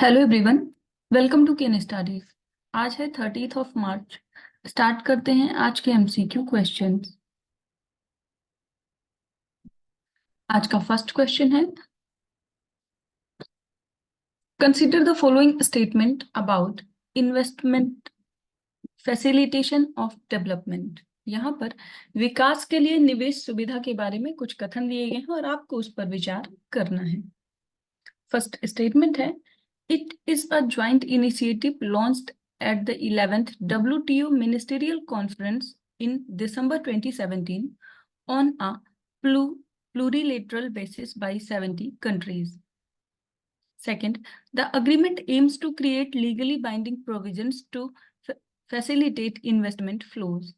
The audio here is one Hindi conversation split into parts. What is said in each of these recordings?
Hello everyone, welcome to Ken studies. आज है 30 मार्च। स्टार्ट करते हैं आज के एमसीक्यू क्वेश्चंस। आज का फर्स्ट क्वेश्चन है, consider the following statement about investment facilitation of development. यहाँ पर विकास के लिए निवेश सुविधा के बारे में कुछ कथन दिए गए हैं और आपको उस पर विचार करना है। फर्स्ट स्टेटमेंट है, it is a joint initiative launched at the 11th WTO Ministerial Conference in December 2017 on a plurilateral basis by 70 countries. Second, the agreement aims to create legally binding provisions to facilitate investment flows.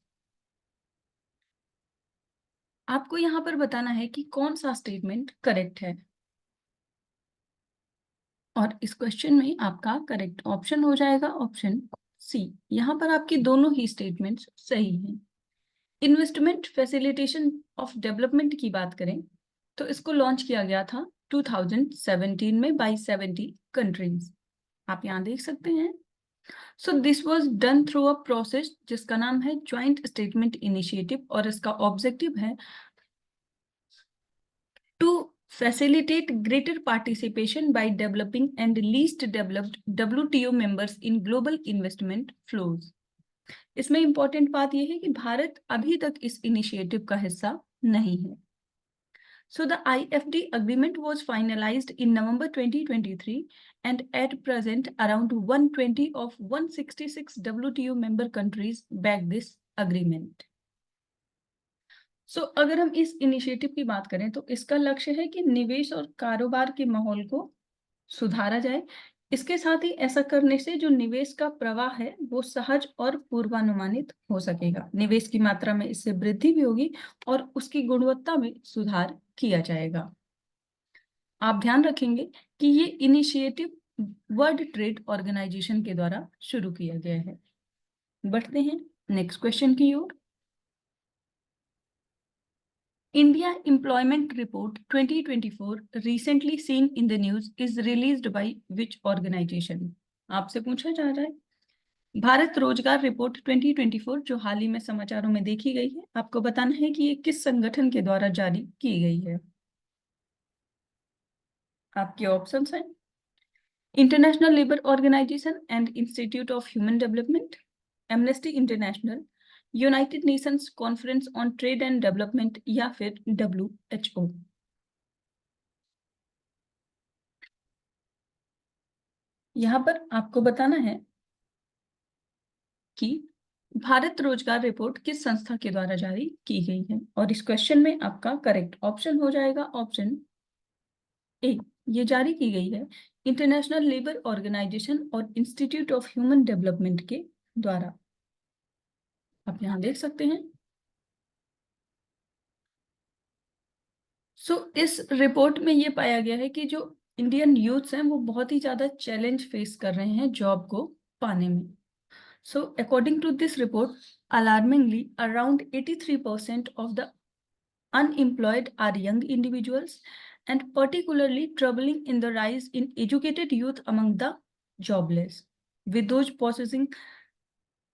आपको यहाँ पर बताना है कि कौन सा स्टेटमेंट करेक्ट है और इस क्वेश्चन में आपका करेक्ट ऑप्शन हो जाएगा ऑप्शन सी। यहाँ पर आपकी दोनों ही स्टेटमेंट्स सही हैं। इन्वेस्टमेंट फैसिलिटेशन ऑफ डेवलपमेंट की बात करें तो इसको लॉन्च किया गया था 2017 में बाय 70 कंट्रीज। आप यहाँ देख सकते हैं। So this was done through a process जिसका नाम है ज्वाइंट स्टेटमेंट इनिशिएटिव और इसका ऑब्जेक्टिव है to facilitate greater participation by developing and least developed WTO members in global investment flows. इसमें इंपॉर्टेंट बात यह है कि भारत अभी तक इस इनिशिएटिव का हिस्सा नहीं है। So the IFD agreement was finalized in November 2023 and at present around 120 of 166 WTO member countries back this agreement. अगर हम इस इनिशिएटिव की बात करें तो इसका लक्ष्य है कि निवेश और कारोबार के माहौल को सुधारा जाए। इसके साथ ही ऐसा करने से जो निवेश का प्रवाह है वो सहज और पूर्वानुमानित हो सकेगा। निवेश की मात्रा में इससे वृद्धि भी होगी और उसकी गुणवत्ता में सुधार किया जाएगा। आप ध्यान रखेंगे कि ये इनिशिएटिव वर्ल्ड ट्रेड ऑर्गेनाइजेशन के द्वारा शुरू किया गया है। बढ़ते हैं नेक्स्ट क्वेश्चन की ओर। India Employment Report 2024 recently seen in the news is released by which organization? आपसे पूछा जा रहा है भारत रोजगार रिपोर्ट 2024 जो हाल ही में समाचारों में देखी गई है, आपको बताना है कि ये किस संगठन के द्वारा जारी की गई है। आपके ऑप्शंस हैं international labour organisation and institute of human development, amnesty international, united nations conference on trade and development या फिर WHO। यहाँ पर आपको बताना है कि भारत रोजगार रिपोर्ट किस संस्था के द्वारा जारी की गई है और इस क्वेश्चन में आपका करेक्ट ऑप्शन हो जाएगा ऑप्शन ए। ये जारी की गई है इंटरनेशनल लेबर ऑर्गेनाइजेशन और इंस्टीट्यूट ऑफ ह्यूमन डेवलपमेंट के द्वारा। आप यहाँ देख सकते हैं। इस रिपोर्ट में ये पाया गया है कि जो इंडियन यूथ्स हैं वो बहुत ही ज्यादा चैलेंज फेस कर रहे हैं जॉब को पाने में। According to this report, alarmingly, around 83% of the unemployed are young individuals, and particularly troubling in the rise in educated youth among the jobless, with those possessing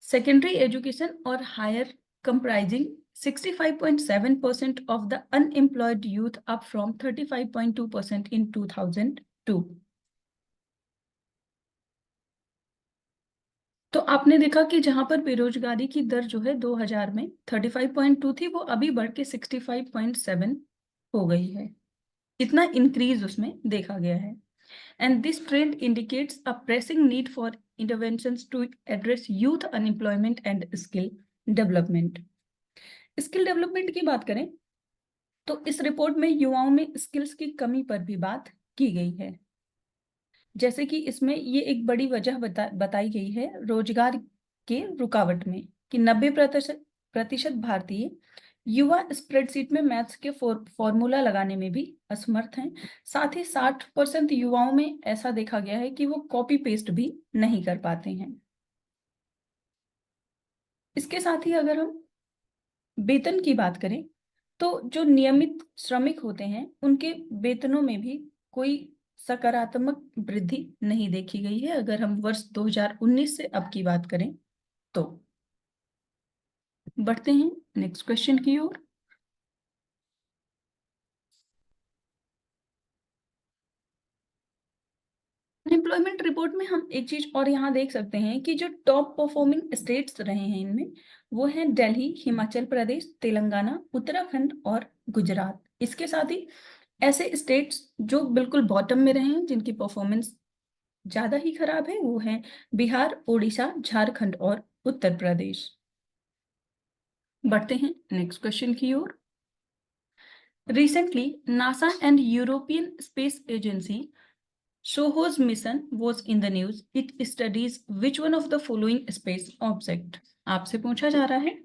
secondary education or higher comprising 65.7% of the unemployed youth, up from 35.2% in 2002. तो आपने देखा कि जहां पर बेरोजगारी की दर जो है 2000 में 35.2 थी, वो अभी बढ़ के 65.7 हो गई है। इतना इंक्रीज उसमें देखा गया है। And this trend indicates a pressing need for interventions to address youth unemployment and skill development. Skill development की बात करें तो इस रिपोर्ट में युवाओं में स्किल्स की कमी पर भी बात की गई है। जैसे कि इसमें ये एक बड़ी वजह बताई गई है रोजगार के रुकावट में कि 90% भारतीय युवा स्प्रेडशीट में मैथ्स के फॉर्मूला लगाने में भी असमर्थ हैं। साथ ही 60% युवाओं में ऐसा देखा गया है कि वो कॉपी पेस्ट भी नहीं कर पाते हैं। इसके साथ ही अगर हम वेतन की बात करें तो जो नियमित श्रमिक होते हैं उनके वेतनों में भी कोई सकारात्मक वृद्धि नहीं देखी गई है अगर हम वर्ष 2019 से अब की बात करें तो। बढ़ते हैं नेक्स्ट क्वेश्चन की ओर। अनएम्प्लॉयमेंट रिपोर्ट में हम एक चीज और यहाँ देख सकते हैं कि जो टॉप परफॉर्मिंग स्टेट्स रहे हैं इनमें, वो हैं दिल्ली, हिमाचल प्रदेश, तेलंगाना, उत्तराखंड और गुजरात। इसके साथ ही ऐसे स्टेट्स जो बिल्कुल बॉटम में रहे हैं, जिनकी परफॉर्मेंस ज्यादा ही खराब है, वो हैं बिहार, उड़ीसा, झारखंड और उत्तर प्रदेश। बढ़ते हैं नेक्स्ट क्वेश्चन की ओर। Recently, NASA and European Space Agency SOHO's mission was in the news. It studies which one of the following space object? आपसे पूछा जा रहा है,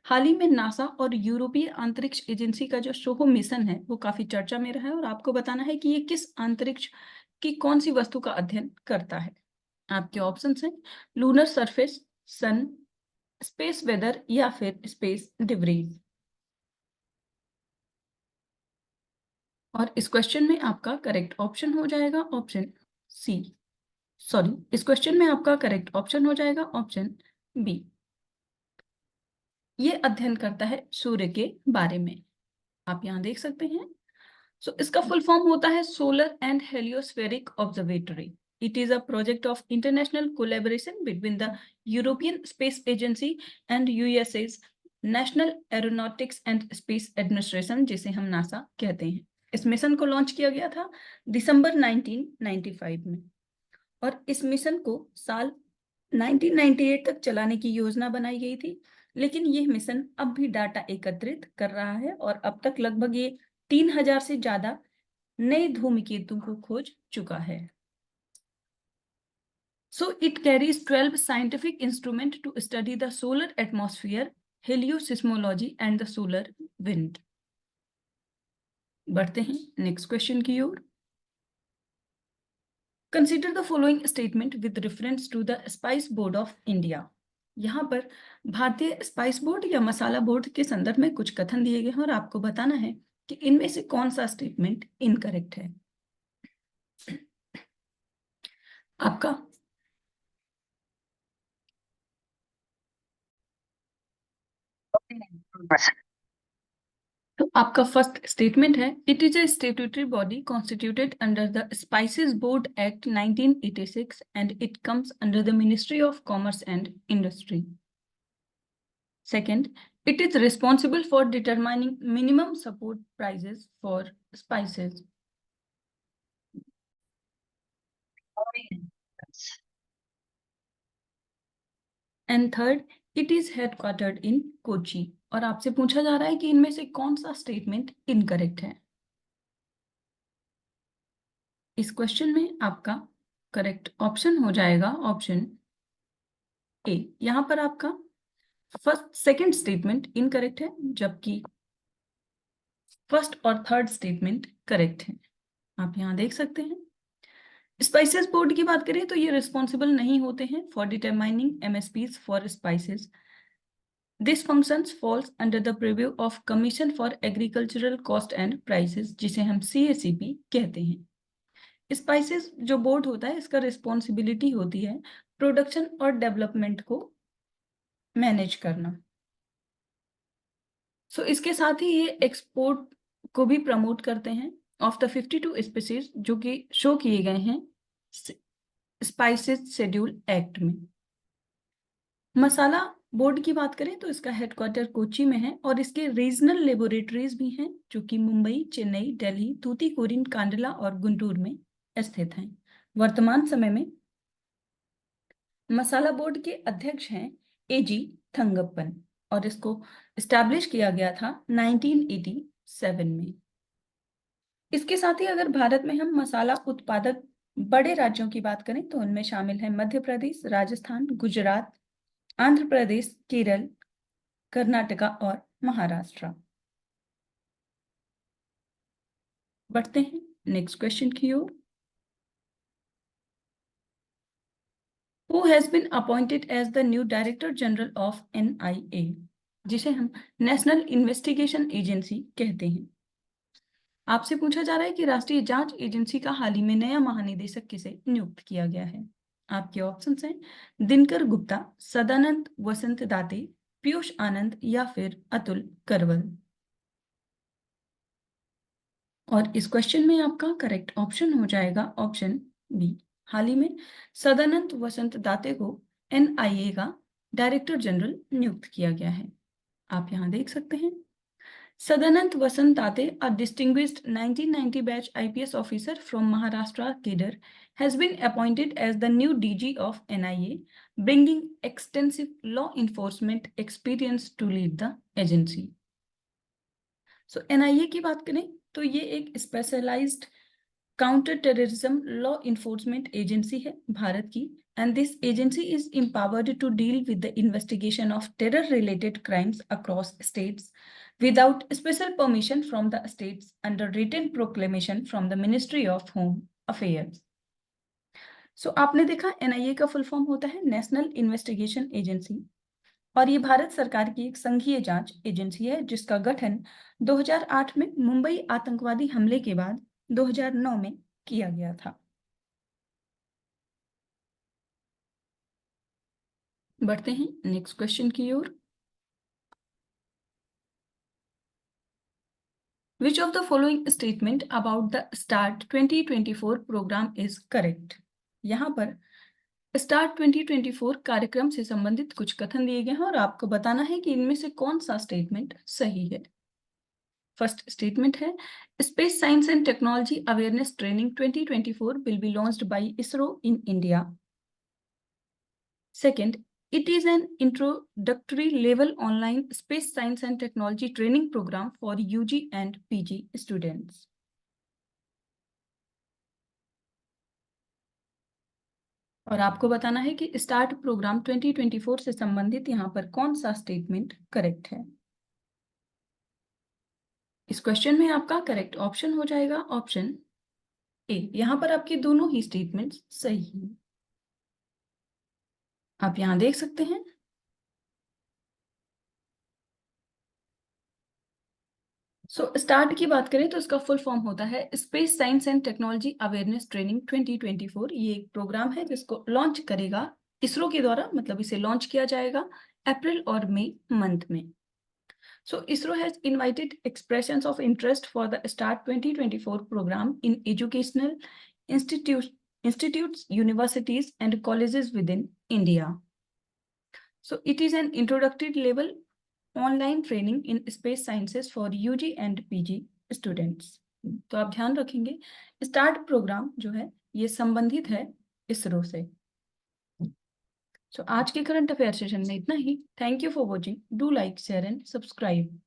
हाल ही में नासा और यूरोपीय अंतरिक्ष एजेंसी का जो सोहो मिशन है वो काफी चर्चा में रहा है और आपको बताना है कि ये किस अंतरिक्ष की कौन सी वस्तु का अध्ययन करता है। आपके ऑप्शंस हैं लूनर सरफेस, सन, स्पेस वेदर या फिर स्पेस डिब्रीज। और इस क्वेश्चन में आपका करेक्ट ऑप्शन हो जाएगा ऑप्शन सी। सॉरी, इस क्वेश्चन में आपका करेक्ट ऑप्शन हो जाएगा ऑप्शन बी। ये अध्ययन करता है सूर्य के बारे में। आप यहां देख सकते हैं। सो इसका फुल फॉर्म होता है Solar and Heliospheric Observatory. It is a project of international collaboration between the European Space Agency and USA's National Aeronautics and Space Administration, जिसे हम नासा कहते हैं। इस मिशन को लॉन्च किया गया था दिसंबर 1995 में और इस मिशन को साल 1998 तक चलाने की योजना बनाई गई थी, लेकिन यह मिशन अब भी डाटा एकत्रित कर रहा है और अब तक लगभग ये 3000 से ज्यादा नए धूमकेतु को खोज चुका है। So it carries 12 scientific instruments to study the solar atmosphere, heliosismology and the solar wind. बढ़ते हैं नेक्स्ट क्वेश्चन की ओर। Consider the following statement with reference to the Spice Board of India. यहाँ पर भारतीय स्पाइस बोर्ड या मसाला बोर्ड के संदर्भ में कुछ कथन दिए गए हैं और आपको बताना है कि इनमें से कौन सा स्टेटमेंट इनकरेक्ट है। आपका तो आपका फर्स्ट स्टेटमेंट है, it is a statutory body constituted under the spices board act 1986 and it comes under the ministry of commerce and industry. Second, it is responsible for determining minimum support prices for spices. And third, it is headquartered in Kochi. और आपसे पूछा जा रहा है कि इनमें से कौन सा स्टेटमेंट इनकरेक्ट है। इस क्वेश्चन में आपका करेक्ट ऑप्शन हो जाएगा ऑप्शन ए। यहां पर आपका फर्स्ट सेकंड स्टेटमेंट इनकरेक्ट है, जबकि फर्स्ट और थर्ड स्टेटमेंट करेक्ट है। आप यहां देख सकते हैं। स्पाइसेस बोर्ड की बात करें तो ये रिस्पॉन्सिबल नहीं होते हैं for determining MSPs for spices. This functions falls under the preview of Commission for Agricultural Cost and Prices, जिसे हम CACP कहते हैं। स्पाइसेस जो बोर्ड होता है, इसका रिस्पॉन्सिबिलिटी होती है प्रोडक्शन और डेवलपमेंट को मैनेज करना। सो इसके साथ ही ये एक्सपोर्ट को भी प्रमोट करते हैं। ऑफ द 52 स्पीसीज जो कि शो किए गए हैं स्पाइसेस शेड्यूल एक्ट में। मसाला बोर्ड की बात करें तो इसका हेडक्वार्टर कोची में है और इसके रीजनल लेबोरेटरीज भी हैं जो कि मुंबई, चेन्नई, दिल्ली, तूतीकोरिन, कांडला और गुंटूर में स्थित हैं। वर्तमान समय में मसाला बोर्ड के अध्यक्ष हैं AG थंगप्पन और इसको स्टैब्लिश किया गया था 1987 में। इसके साथ ही अगर भारत में हम मसाला उत्पादक बड़े राज्यों की बात करें तो उनमें शामिल है मध्य प्रदेश, राजस्थान, गुजरात, आंध्र प्रदेश, केरल, कर्नाटका और महाराष्ट्र। बढ़ते हैं नेक्स्ट क्वेश्चन की ओर। Who has been appointed as the new Director General of NIA, जिसे हम नेशनल इन्वेस्टिगेशन एजेंसी कहते हैं। आपसे पूछा जा रहा है कि राष्ट्रीय जांच एजेंसी का हाल ही में नया महानिदेशक किसे नियुक्त किया गया है। आपके ऑप्शंस हैं दिनकर गुप्ता, सदानंद वसंत दाते, पीयूष आनंद या फिर अतुल करवल। और इस क्वेश्चन में आपका करेक्ट ऑप्शन हो जाएगा ऑप्शन बी। हाल ही में सदानंद वसंत दाते को एनआईए का डायरेक्टर जनरल नियुक्त किया गया है। आप यहाँ देख सकते हैं Sadanand Vasant Tate, a distinguished 1990 batch IPS officer from Maharashtra cadre, has been appointed as the new DG of NIA, bringing extensive law enforcement experience to lead the agency. So NIA की बात करें तो ये एक specialised counter terrorism law enforcement agency है भारत की, and this agency is empowered to deal with the investigation of terror related crimes across states without special permission from the states under written proclamation from the Ministry of Home Affairs. So आपने देखा NIA का फुल फॉर्म होता है नेशनल इन्वेस्टिगेशन एजेंसी, और ये भारत सरकार की एक संघीय जांच एजेंसी है जिसका गठन 2008 में मुंबई आतंकवादी हमले के बाद 2009 में किया गया था। बढ़ते हैं नेक्स्ट क्वेश्चन की ओर। Which of the following statement about the START 2024 program is correct? यहाँ पर START 2024 कार्यक्रम से संबंधित कुछ कथन दिए गए हैं और आपको बताना है कि इनमें से कौन सा स्टेटमेंट सही है। फर्स्ट स्टेटमेंट है space science and technology awareness training 2024 will be launched by ISRO in India. Second, it is an introductory level online space science and technology training program for UG and PG students. और आपको बताना है कि स्टार्ट प्रोग्राम 2024 से संबंधित यहाँ पर कौन सा स्टेटमेंट करेक्ट है। इस क्वेश्चन में आपका करेक्ट ऑप्शन हो जाएगा ऑप्शन ए। यहाँ पर आपके दोनों ही स्टेटमेंट्स सही हैं। आप यहाँ देख सकते हैं स्टार्ट की बात करें तो इसका फुल फॉर्म होता है space science and technology awareness training 2024। ये एक प्रोग्राम है जिसको लॉन्च करेगा इसरो के द्वारा, मतलब इसे लॉन्च किया जाएगा अप्रैल और मई मंथ में। So ISRO has invited expressions of interest for the START 2024 program in educational institutes, universities, and colleges within India. So it is an introductory level online training in space sciences for UG and PG students. तो आप ध्यान रखेंगे स्टार्ट प्रोग्राम जो है ये संबंधित है इसरो से। आज के करंट अफेयर सेशन में इतना ही। Thank you for watching. Do like, share and subscribe.